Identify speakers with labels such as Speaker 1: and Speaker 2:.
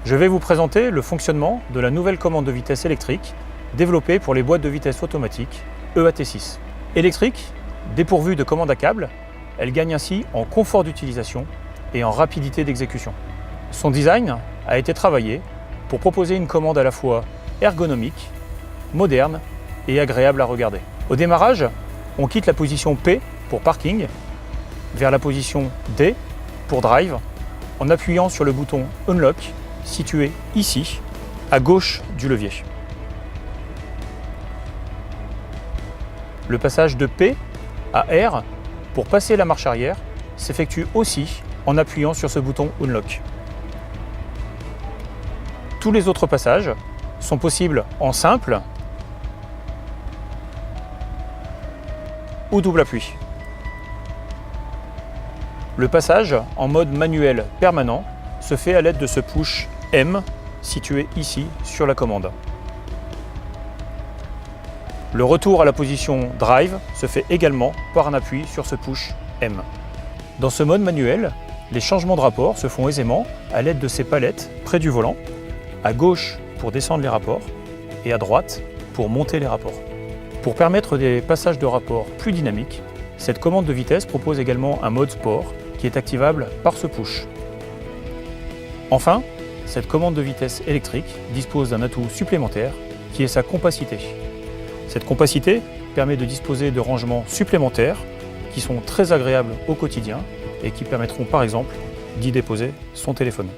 Speaker 1: Je vais vous présenter le fonctionnement de la nouvelle commande de vitesse électrique développée pour les boîtes de vitesse automatiques EAT6. Électrique, dépourvue de commande à câble, elle gagne ainsi en confort d'utilisation et en rapidité d'exécution. Son design a été travaillé pour proposer une commande à la fois ergonomique, moderne et agréable à regarder. Au démarrage, on quitte la position P pour parking vers la position D pour drive en appuyant sur le bouton Unlock situé ici, à gauche du levier. Le passage de P à R pour passer la marche arrière s'effectue aussi en appuyant sur ce bouton Unlock. Tous les autres passages sont possibles en simple ou double appui. Le passage en mode manuel permanent se fait à l'aide de ce push M situé ici sur la commande. Le retour à la position Drive se fait également par un appui sur ce push M. Dans ce mode manuel, les changements de rapport se font aisément à l'aide de ces palettes près du volant, à gauche pour descendre les rapports et à droite pour monter les rapports. Pour permettre des passages de rapport plus dynamiques, cette commande de vitesse propose également un mode sport qui est activable par ce push. Enfin, cette commande de vitesse électrique dispose d'un atout supplémentaire qui est sa compacité. Cette compacité permet de disposer de rangements supplémentaires qui sont très agréables au quotidien et qui permettront par exemple d'y déposer son téléphone.